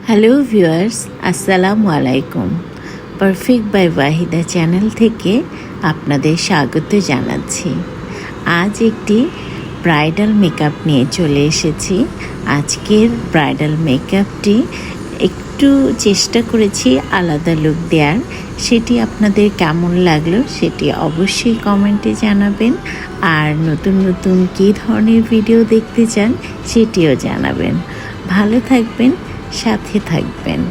Hello viewers, আসসালামু আলাইকুম। Perfect by Waheeda channel থেকে আপনাদের স্বাগত জানাচ্ছি। আজ একটি ব্রাইডাল মেকআপ নিয়ে চলে এসেছি। আজকের ব্রাইডাল মেকআপটি একটু চেষ্টা করেছি আলাদা লুক দেওয়ার। সেটি আপনাদের কেমন লাগলো সেটি অবশ্যই কমেন্টে জানাবেন। আর নতুন নতুন কী ধরনের ভিডিও দেখতে চান সেটিও জানাবেন। ভালো থাকবেন, সাথে থাকবেন।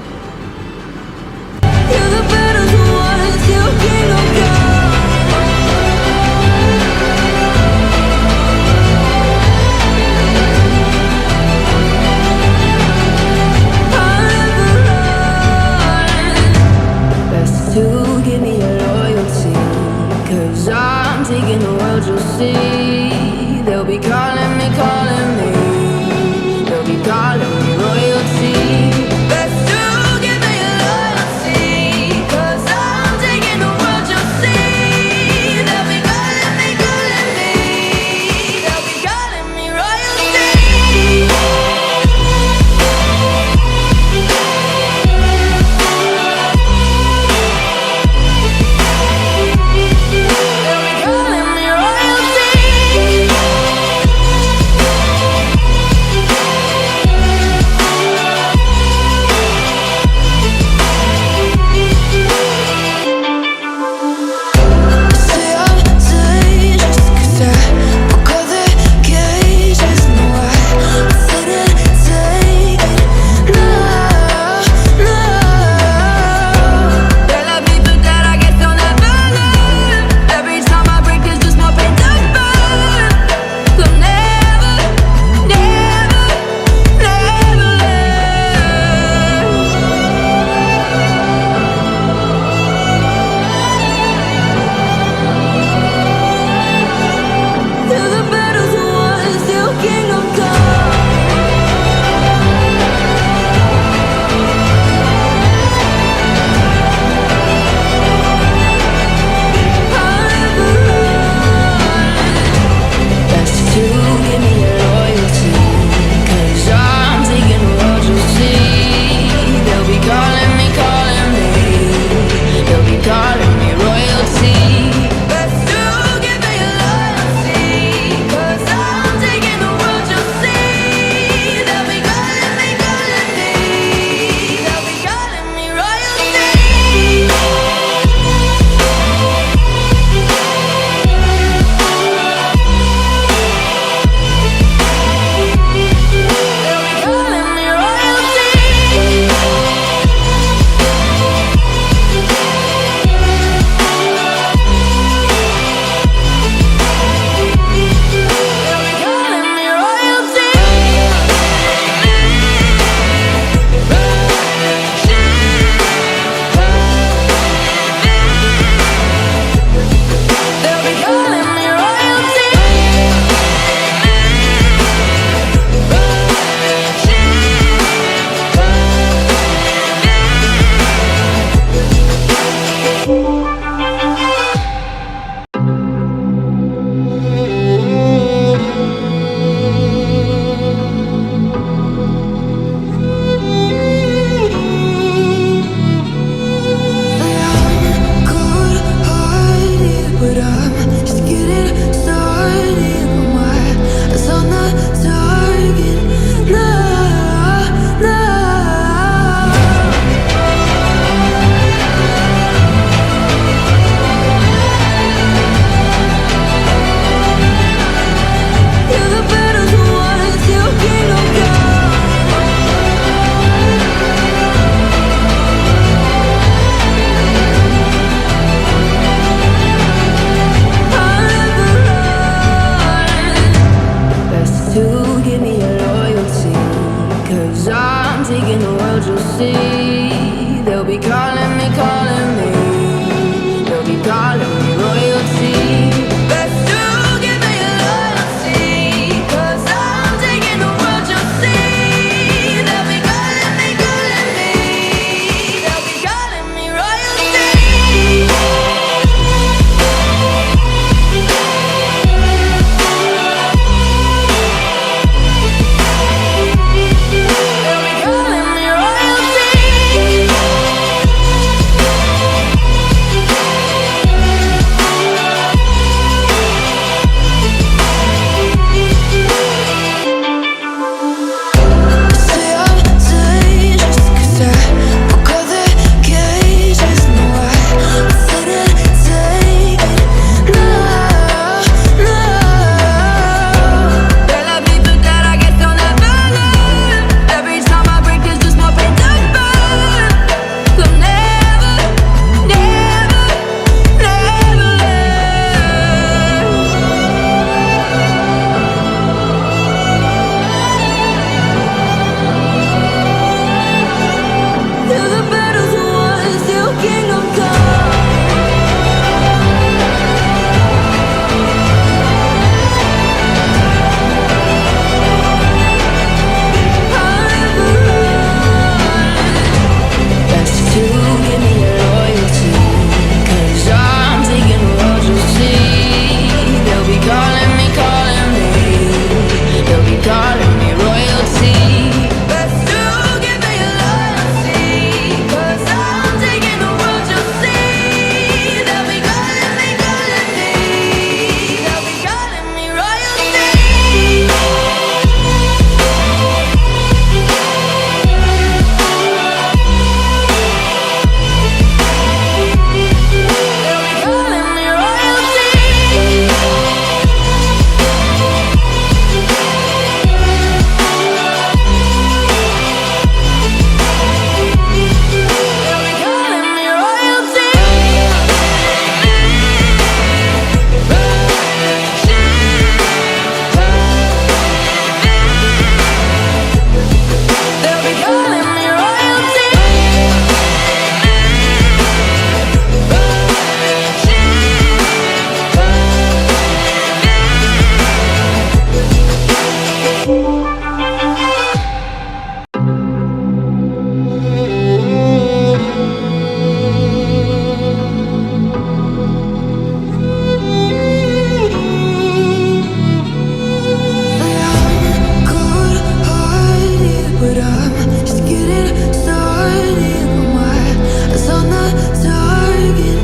getting started. My eyes on the target.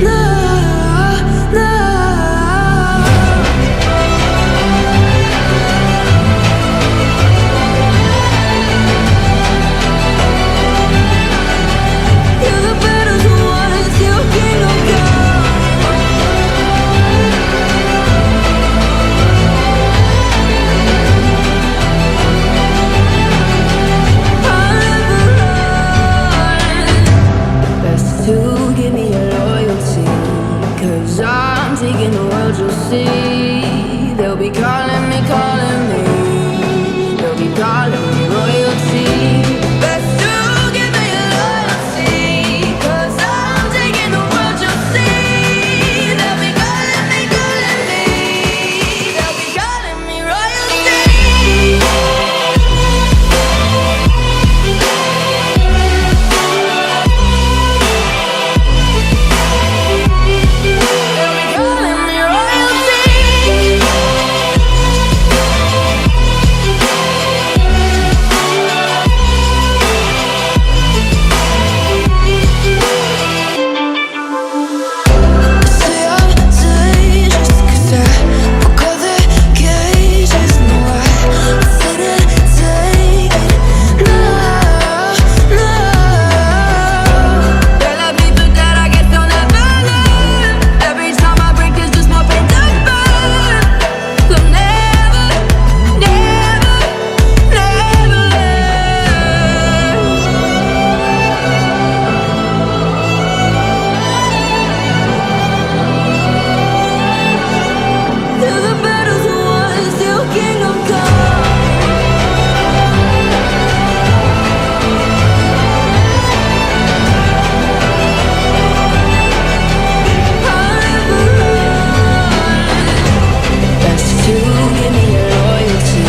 No, no. You're the battles won, it's your kingdom come. I'll never run. Best to give me your loyalty, 'cause I'm taking the world, you'll see. They'll be calling me, calling me. They'll be calling me royalty. Best to give me your loyalty, 'cause I'm taking the world, you'll see. They'll be calling me, calling me. They'll be calling me royalty. They'll be calling me royalty. Say I'm dangerous 'cause I broke all the cages. No, I didn't take it. No, no. There are people that I guess don't ever learn. Every time I break, there's just more pain to burn. So never, never, never learn. Till the battle's won, still kingdom come. I'll never run. Best to give me your loyalty,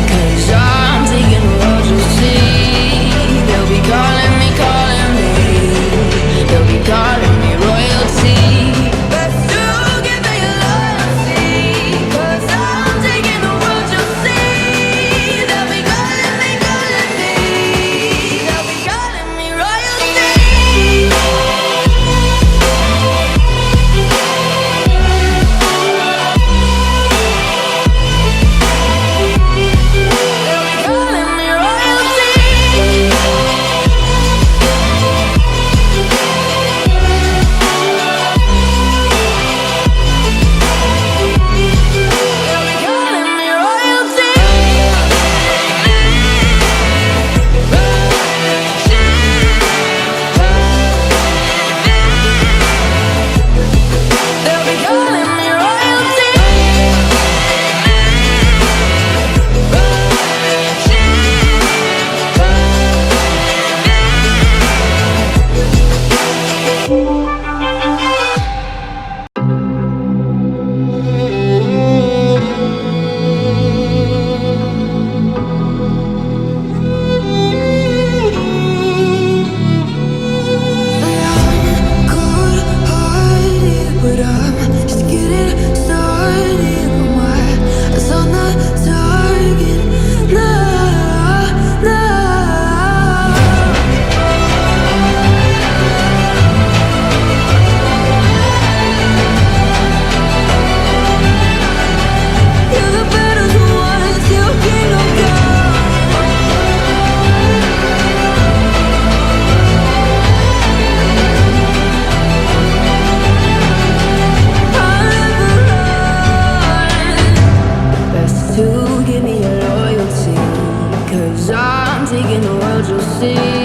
'cause I'm taking the world, you'll see. They'll be calling me, calling me. They'll be calling me royalty. Best to give me your loyalty, 'cause I'm taking the world, you'll see. They'll be calling me, calling me. They'll be calling me royalty. They'll be calling me royalty. They'll be calling me royalty. They'll be calling me royalty. Cold-hearted, but I'm just getting started. My eyes on the target. No, no. You're the battle's won, it's your kingdom come. I'll never run. Best to give me your loyalty, 'cause I'm taking the world, you'll see.